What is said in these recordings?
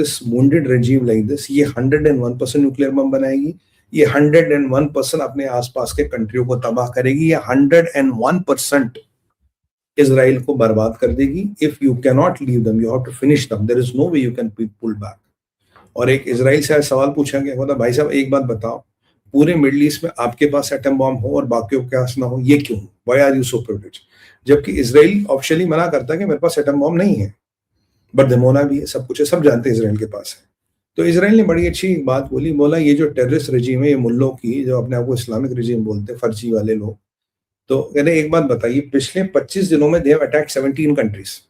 this wounded regime like this, ये 101% nuclear bomb बनाएगी, ये 101% अपने आसपास के कंट्रियों को तबाह करेगी, ये 101% इजराइल को बर्बाद कर देगी. If you can not leave them, you have to finish them. There is no way you can pull back. और एक इजराइल से सवाल पूछा गया, बोला भाई साहब एक बात बताओ, पूरे मिडिल ईस्ट में आपके पास एटम बॉम्ब हो और बाकियों के पास ना हो, ये क्यों? Why are you so privileged? जबकि इजराइल ऑफिशियली मना करता है कि मेरे पास एटम बॉम्ब नहीं है, बट दिमोना भी है, सब कुछ है, सब जानते हैं इजराइल के पास है. तो इजराइल ने बड़ी अच्छी बात बोली, बोला ये जो टेररिस्ट रजीम है, ये मुल्लों की, जो अपने आप को इस्लामिक रजीम बोलते हैं, फर्जी वाले लोग, तो कहते एक बात बताइए, पिछले 25 दिनों में दे हैव अटैक 17 कंट्रीज.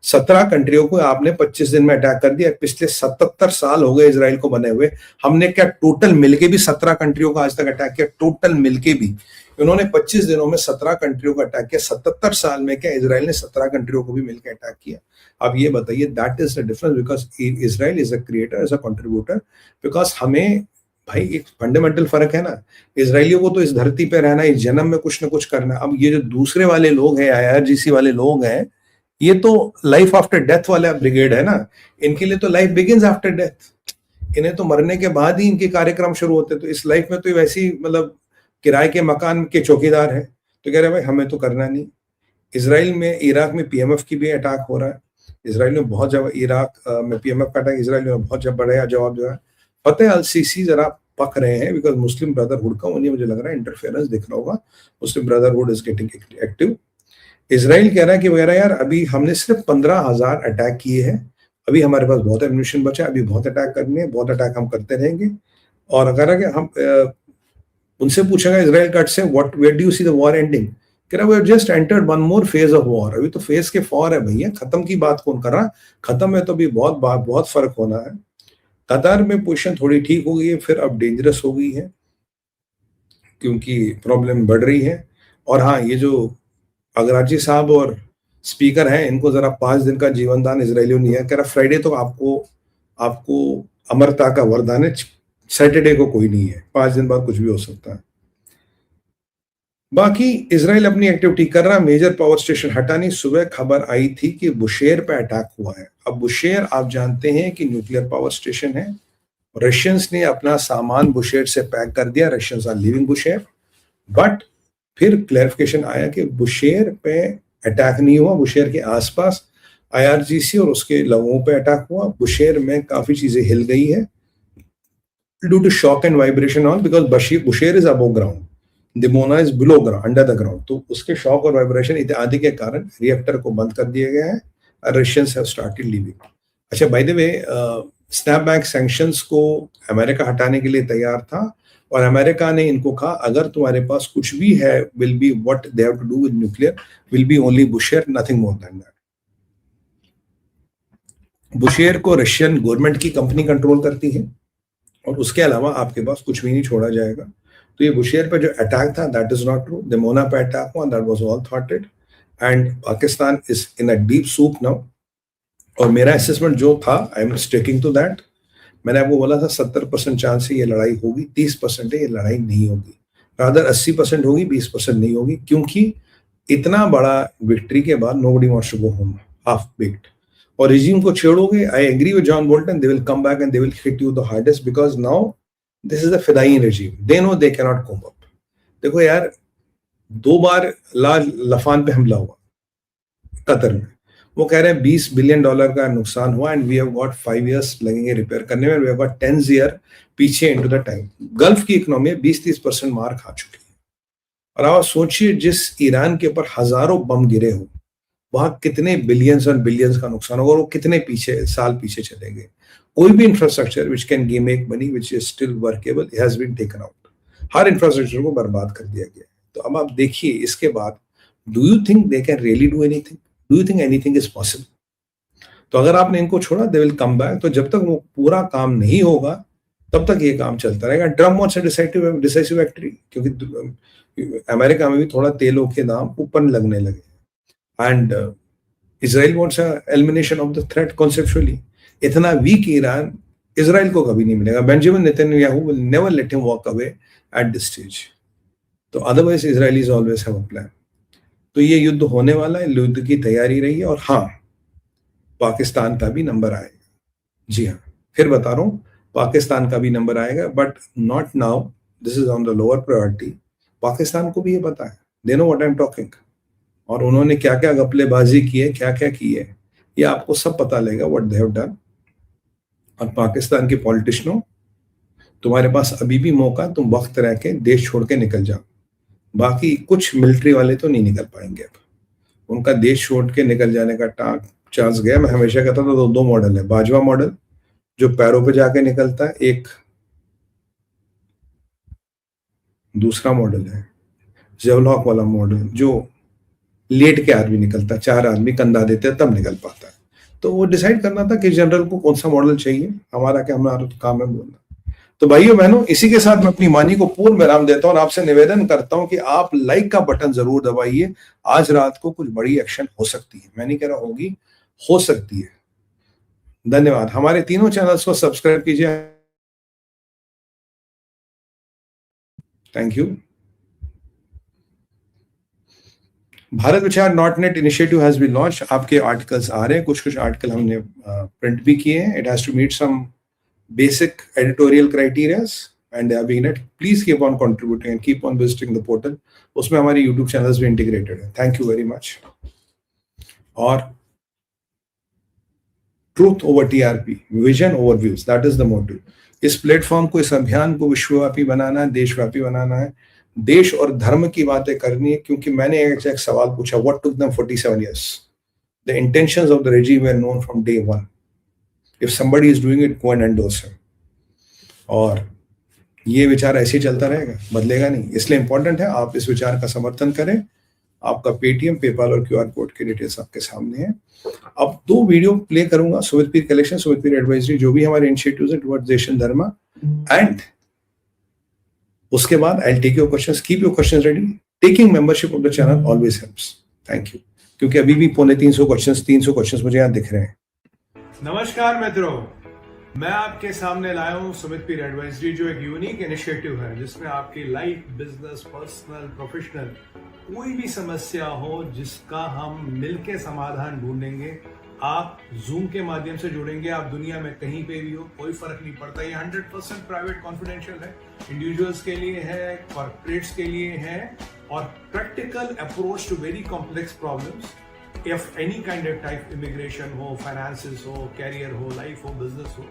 17 कंट्रियों को आपने 25 दिन में अटैक कर दिया. पिछले 77 साल हो गए इजराइल को बने हुए, हमने क्या टोटल मिलके भी 17 कंट्रियों का आज तक अटैक किया? टोटल मिलके भी इन्होंने 25 दिनों में 17 कंट्रियों का अटैक किया. 77 साल में क्या इजराइल ने 17 कंट्रियों को भी मिलकर अटैक किया? अब ये बताइए, that is the difference, because Israel is a creator, is a contributor. Because हमें भाई एक फंडामेंटल फर्क है ना, इजरायलियों को तो इस धरती पे रहना, इस जन्म में कुछ ना कुछ करना. अब ये जो दूसरे वाले लोग हैं, IRGC वाले लोग हैं, ये तो लाइफ आफ्टर डेथ वाला ब्रिगेड है ना. इनके लिए तो लाइफ बिगिंस आफ्टर डेथ. इन्हें तो मरने के बाद ही इनके कार्यक्रम शुरू होते. तो इस लाइफ में तो वैसी मतलब किराए के मकान के चौकीदार है. तो कह रहे भाई हमें तो करना नहीं. इसराइल में, इराक में PMF की भी अटैक हो रहा है. इसराइल में बहुत जब इराक में PMF का अटैक, इसराइल में बहुत जब बड़ा जवाब जो है. फतेह अल सीसी जरा पक रहे हैं, बिकॉज मुस्लिम ब्रदरहुड का उन्हें मुझे लग रहा है इंटरफेरेंस दिख रहा होगा. Muslim Brotherhood is getting active. Israel कह रहा है कि वगैरह यार अभी हमने सिर्फ 15,000 अटैक किए हैं, अभी हमारे पास बहुत एम्यूनिशन बचा है, अभी बहुत अटैक करने हैं, बहुत अटैक हम करते रहेंगे. और अगर हम उनसे पूछेगा इसराइल कट से, what where do you see the war ending? कह रहा we have just entered one more phase of war. अभी तो फेज के 4 है भैया, खत्म की बात कौन कर रहा? खत्म है तो अभी बहुत फर्क होना है. कतार में पोजीशन थोड़ी ठीक हो गई है, फिर अब डेंजरस हो गई है क्योंकि प्रॉब्लम बढ़ रही है. और हाँ, ये जो अगराची साहब और स्पीकर हैं, इनको जरा 5 दिन का जीवन दान इसराइलियों ने दिया. कह रहा फ्राइडे तो आपको अमरता का वरदान है, सैटरडे को कोई नहीं है, 5 दिन बाद कुछ भी हो सकता है. बाकी इसराइल अपनी एक्टिविटी कर रहा. मेजर पावर स्टेशन हटानी. सुबह खबर आई थी कि बुशेर पे अटैक हुआ है. अब बुशेर आप जानते हैं कि न्यूक्लियर पावर स्टेशन है. रशियंस ने अपना सामान बुशेर से पैक कर दिया. Russians are leaving Bushehr. But फिर क्लैरिफिकेशन आया कि बुशेर पे अटैक नहीं हुआ, बुशेर के आसपास IRGC और उसके लोगों पे अटैक हुआ. बुशेर में काफी चीजें हिल गई है due to shock and vibration on, because Bushehr is above ground, Dimona is below ground, under the ground. तो उसके शॉक और वाइब्रेशन इत्यादि के कारण रिएक्टर को बंद कर दिया गया है. Russians have started leaving. अच्छा, by the way, snapback sanctions को अमेरिका हटाने के लिए तैयार था और अमेरिका ने इनको कहा अगर तुम्हारे पास कुछ भी है, will be what they have to do with nuclear, will be only Bushehr, nothing more than that. Bushehr को रशियन गवर्नमेंट की कंपनी कंट्रोल करती है और उसके अलावा आपके पास कुछ भी नहीं छोड़ा जाएगा. तो ये बुशेर पे जो अटैक था, that is not true. Dimona पे अटैक हुआ, that was all thoughted and Pakistan is in a deep soup now. और मेरा असेसमेंट जो था, I am sticking to that. मैंने आपको बोला था 70% चांस है ये लड़ाई होगी, 30% है ये लड़ाई नहीं होगी. रादर 80% होगी, 20% नहीं होगी, क्योंकि इतना बड़ा विक्ट्री के बाद nobody wants to go home half baked. और रिजीम को छेड़ोगे, I agree with John Bolton, they will come back and they will hit you the hardest, because now this is the फिदाइन regime. They know they can not come up. देखो यार, 2 बार लफान पे हमला हुआ Qatar में. वो कह रहे हैं $20 बिलियन का नुकसान हुआ and we have got 5 years लगेंगे रिपेयर करने में. वी हैव गॉट 10 years पीछे इनटू द टाइम. गल्फ की इकोनॉमी 20-30% मार खा चुकी है. और आप सोचिए, जिस ईरान के ऊपर हजारों बम गिरे हो, वहां कितने बिलियंस और बिलियंस का नुकसान होगा और वो कितने साल पीछे चले गए. कोई भी infrastructure which can make money, which is still workable, has been taken out. हर इंफ्रास्ट्रक्चर को बर्बाद कर दिया गया. तो अब आप देखिए इसके बाद, do you think they can really do anything? Do you think anything is possible? तो अगर आपने इनको छोड़ा, दे विल कम बैक. तो जब तक वो पूरा काम नहीं होगा, तब तक ये काम चलता रहेगा. Trump wants a decisive victory, क्योंकि अमेरिका में भी थोड़ा तेलों के दाम ऊपर लगने लगे. And Israel wants elimination of the threat conceptually. इतना वीक ईरान इजराइल को कभी नहीं मिलेगा. Benjamin Netanyahu will never let him walk away at this stage. तो otherwise Israelis always have a plan. तो ये युद्ध होने वाला है, युद्ध की तैयारी रही है. और हाँ, पाकिस्तान का भी नंबर आएगा. जी हाँ. फिर बता रहा हूं, पाकिस्तान का भी नंबर आएगा, but not now, this is on the lower priority. Pakistan को भी ये पता है, they know what I am talking, और उन्होंने क्या क्या घपलेबाजी की है, क्या क्या की है, ये आपको सब पता लगेगा व्हाट दे हैव डन। और पाकिस्तान के पॉलिटिशियनों, तुम्हारे पास अभी भी मौका, तुम वक्त रह के देश छोड़ के निकल जाओ। बाकी कुछ मिलिट्री वाले तो नहीं निकल पाएंगे अब, उनका देश छोड़ के निकल जाने का चांस गया। मैं हमेशा कहता था दो मॉडल है, बाजवा मॉडल जो पैरों पे जाके निकलता है, एक दूसरा मॉडल है जेवलॉक वाला मॉडल जो लेट के आदमी निकलता है, 4 आदमी कंधा देते हैं तब निकल पाता है। तो वो डिसाइड करना था कि जनरल को कौन सा मॉडल चाहिए, हमारा क्या, हमारा तो काम है बोलना। तो भाइयों बहनों, इसी के साथ मैं अपनी वाणी को पूर्ण विराम देता हूं और आपसे निवेदन करता हूं कि आप लाइक का बटन जरूर दबाइए। आज रात को कुछ बड़ी एक्शन हो सकती है, मैं नहीं कह रहा होगी, हो सकती है। धन्यवाद। हमारे तीनों चैनल्स को सब्सक्राइब कीजिए। Thank you. Bharat Vichar .net initiative has been launch. आपके आर्टिकल्स आ रहे हैं, कुछ आर्टिकल हमने प्रिंट भी किए हैं। It has to meet some basic editorial criterias and they are being it. Please keep on contributing and keep on visiting the portal. उसमें हमारी YouTube channels भी integrated है। Thank you very much. और truth over TRP, vision over views, that is the motto. इस platform को, इस अभियान को विश्वव्यापी बनाना है, देशव्यापी बनाना है, देश और धर्म की बातें करनी है। क्योंकि मैंने एक सवाल पूछा, what took them 47 years? The intentions of the regime were known from day one. If somebody is doing it, go and endorse him. और ये विचार ऐसे ही चलता रहेगा, बदलेगा नहीं। इसलिए इंपॉर्टेंट है आप इस विचार का समर्थन करें। आपका पेटीएम, पेपाल और क्यूआर कोड की डिटेल्स आपके सामने है। अब 2 वीडियो प्ले करूंगा, सुमित पीर कलेक्शन, सुमित पीर एडवाइजरी, जो भी हमारे इनिशिएटिव्स है टुवर्ड्स देश एंड धर्म, एंड उसके बाद I will take your questions. Keep your questions ready. Taking membership of the channel always helps. Thank you. क्योंकि अभी भी 350 क्वेश्चंस मुझे यहाँ दिख रहे हैं। नमस्कार मित्रों, मैं आपके सामने लाया हूं सुमित पीर एडवाइजरी, जो एक यूनिक इनिशिएटिव है जिसमें आपकी लाइफ, बिजनेस, पर्सनल, प्रोफेशनल कोई भी समस्या हो जिसका हम मिलके समाधान ढूंढेंगे। आप जूम के माध्यम से जुड़ेंगे, आप दुनिया में कहीं पे भी हो, कोई फर्क नहीं पड़ता। ये 100% प्राइवेट कॉन्फिडेंशियल है, इंडिविजुअल्स के लिए है, कॉर्पोरेट्स के लिए है, और practical approach to very complex problems. If any kind of type, immigration हो, finances हो, कैरियर हो, लाइफ हो, बिजनेस हो,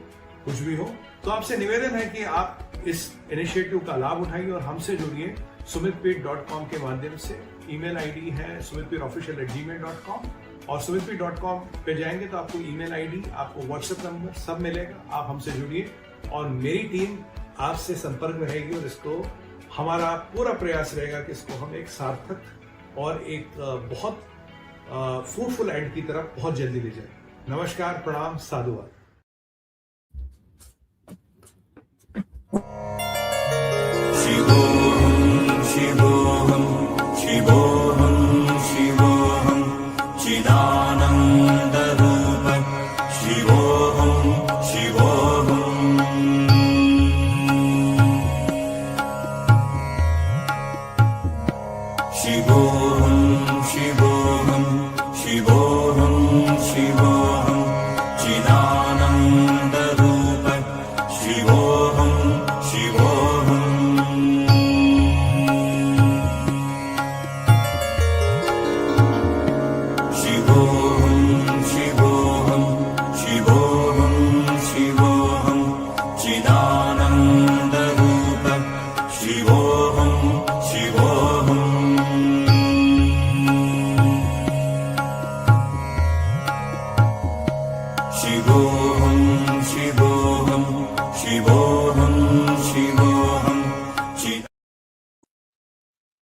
कुछ भी हो, तो आपसे निवेदन है कि आप इस इनिशिएटिव का लाभ उठाइए और हमसे जुड़िए sumitpir.com के माध्यम से। ईमेल आईडी है sumitpir@gmail.com, और sumitpir.com पे जाएंगे तो आपको ईमेल आईडी, आपको व्हाट्सएप नंबर सब मिलेगा। आप हमसे जुड़िए और मेरी टीम आपसे संपर्क में रहेगी, और इसको हमारा पूरा प्रयास रहेगा कि इसको हम एक सार्थक और एक बहुत फ्रूटफुल एंड की तरफ बहुत जल्दी ले जाए। नमस्कार, प्रणाम, साधुवाद। शिवोहम शिवोहम शिवोहम शिवोहम चिदानंद रूप शिवोहम शिवोहम शिवोहम शिवोहम शिवोहम शिवोहम चिदानंद रूप शिवोहम शिवोहम शिवोहम शिवोहम शिवोहम शिवोहम चिदानंद रूप शिवोहम शिवोहम शिवोहम